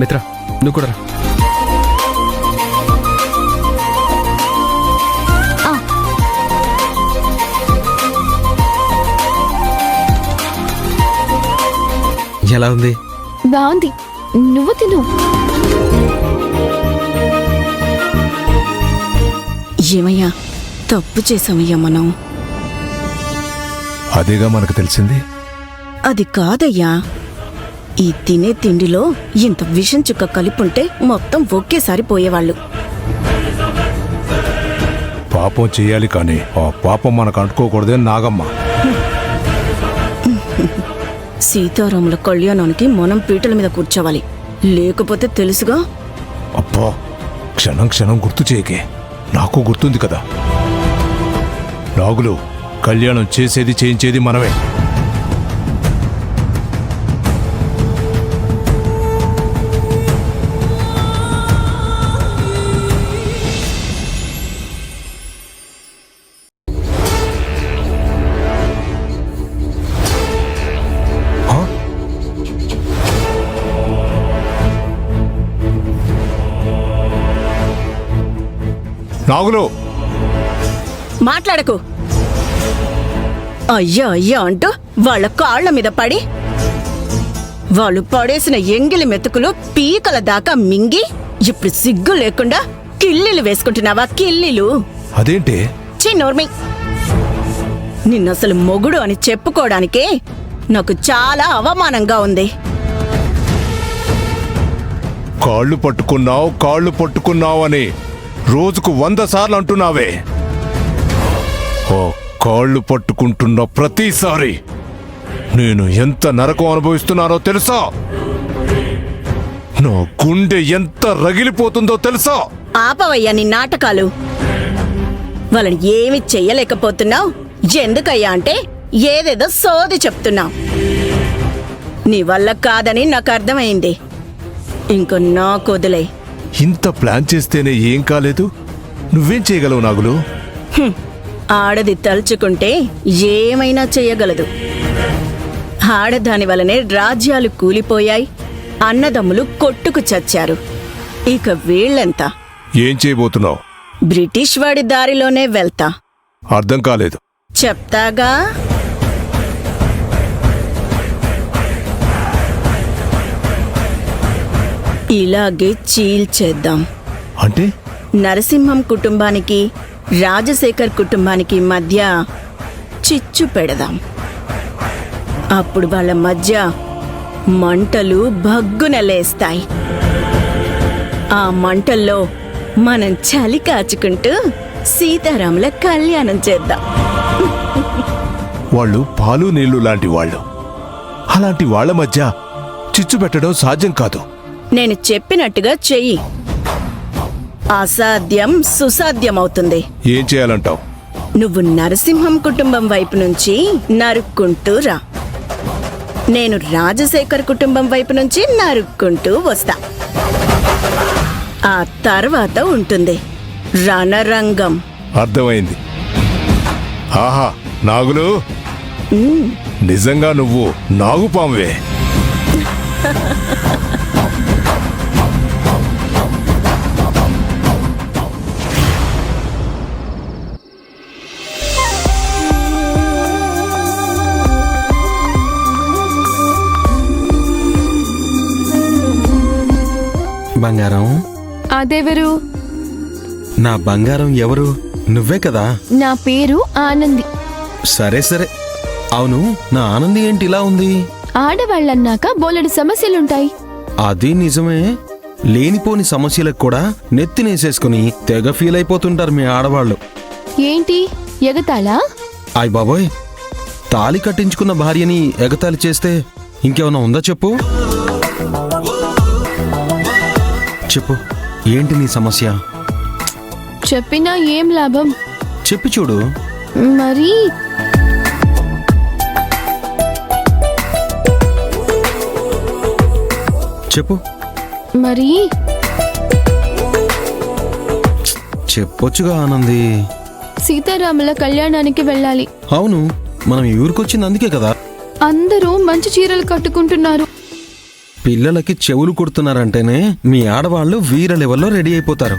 మిత్ర నువ్వు కూడా రా. ఎలా ఉంది? బాగుంది, నువ్వు తిను. ఏమయ్యా, తప్పు చేసామయ్యా మనం. అదేగా మనకు తెలిసింది. అది కాదయ్యా, ఈ తినే తిండిలో ఇంత విషం చుక్క కలిపుంటే మొత్తం ఒకేసారి పోయేవాళ్ళు. పాపం చెయ్యాలి కానీ ఆ పాపం మనకు అంటుకోకూడదే నాగమ్మ. సీతారాముల కళ్యాణానికి మనం పీటల మీద కూర్చోవాలి, లేకపోతే తెలుసుగా. అబ్బా, క్షణం క్షణం గుర్తు చేయకే, నాకు గుర్తుంది కదా. నాగులు, కళ్యాణం చేసేది చేయించేది మనమే. నాగులు, మాట్లాడకు. అయ్యా అయ్యా అంటూ వాళ్ళ కాళ్ల మీద పడి వాళ్ళు పడేసిన ఎంగిలి మెతుకులు పీకల దాకా మింగి ఇప్పుడు సిగ్గు లేకుండా కిల్లీలు వేసుకుంటున్నావా? కిల్లీలు అదేంటే? చిన్నోర్మి, నిన్నసలు మొగుడు అని చెప్పుకోవడానికే నాకు చాలా అవమానంగా ఉంది. కాళ్ళు పట్టుకున్నావు అని రోజుకు 100 సార్లు అంటున్నావే. ఓ కాళ్ళు పట్టుకుంటున్న ప్రతిసారి నేను ఎంత నరకం అనుభవిస్తున్నానో తెలుసా? నా గుండె ఎంత రగిలిపోతుందో తెలుసా? ఆపవయ్యా నీ నాటకాలు. వాళ్ళని ఏమి చెయ్యలేకపోతున్నావు. ఎందుకయ్యా అంటే ఏదేదో సోది చెప్తున్నావు. నీ వల్ల కాదని నాకు అర్థమైంది. ఇంకో నాకు వదిలే. ఇంత ప్లాన్ చేస్తేనే ఏం కాలేదు, నువ్వేం చేయగలవు నాగులు? ఆడది తలుచుకుంటే ఏమైనా చెయ్యగలదు. ఆడదాని వలనే రాజ్యాలు కూలిపోయాయి, అన్నదమ్ములు కొట్టుకు చచ్చారు. ఇక వీళ్ళెంత? ఏం చేయబోతున్నావు? బ్రిటిష్ వాడి దారిలోనే వెళ్తా. అర్థం కాలేదు. చెప్తాగా. ఇలాగే చీల్చేద్దాం. అంటే? నరసింహం కుటుంబానికి రాజశేఖర్ కుటుంబానికి మధ్య చిచ్చు పెడదాం. అప్పుడు వాళ్ళ మధ్య మంటలు భగ్గున లేస్తాయి. ఆ మంటల్లో మనం చలి కాచుకుంటూ సీతారాముల కళ్యాణం చేద్దాం. వాళ్ళు పాలు నీళ్లు లాంటి వాళ్ళు. అలాంటి వాళ్ల మధ్య చిచ్చు పెట్టడం సాధ్యం కాదు. నేను చెప్పినట్టుగా చెయ్యి. అసాధ్యం సుసాధ్యమవుతుంది. ఏం చేయాలంటావు? నువ్వు నరసింహం కుటుంబం వైపు నుంచి నరుక్కుంటూ రా. నేను రాజశేఖర్ కుటుంబం వైపు నుంచి నరుక్కుంటూ వస్తా. ఆ తర్వాత ఉంటుంది రణరంగం. అర్థమైంది. ఆహా నాగులు, నిజంగా నువ్వు నాగుపామువే. బంగారం, అదెవరు? నా బంగారం ఎవరు? నువ్వే కదా. నా పేరు ఆనంది. సరే సరే, అవును నా ఆనంది ఏంటి ఇలా ఉంది? ఆడవాళ్ళన్నాక బోలెడు సమస్యలుంటాయి. అది నిజమే. లేనిపోని సమస్యలకు కూడా నెత్తినేసేసుకుని తెగ ఫీల్ అయిపోతుంటారు మీ ఆడవాళ్ళు. ఏంటి ఎగతాళా? ఆయ్ బాబోయ్, తాళి కట్టించుకున్న భార్యని ఎగతాళి చేస్తే ఇంకేమన్నా ఉందా చెప్పు. చెప్పు, ఏంటి నీ సమస్య? చెప్పినా ఏం లాభం? చెప్పి చూడు. మరి చెప్పు. మరి చెప్పొచ్చుగా ఆనంది. సీతారాముల కళ్యాణానికి వెళ్ళాలి. అవును, మనం ఈ ఊరికొచ్చింది అందుకే కదా. అందరూ మంచి చీరలు కట్టుకుంటున్నారు. పిల్లలకి చెవులు కుడుతున్నారంటేనే మీ ఆడవాళ్ళు వీర లెవెల్లో రెడీ అయిపోతారు.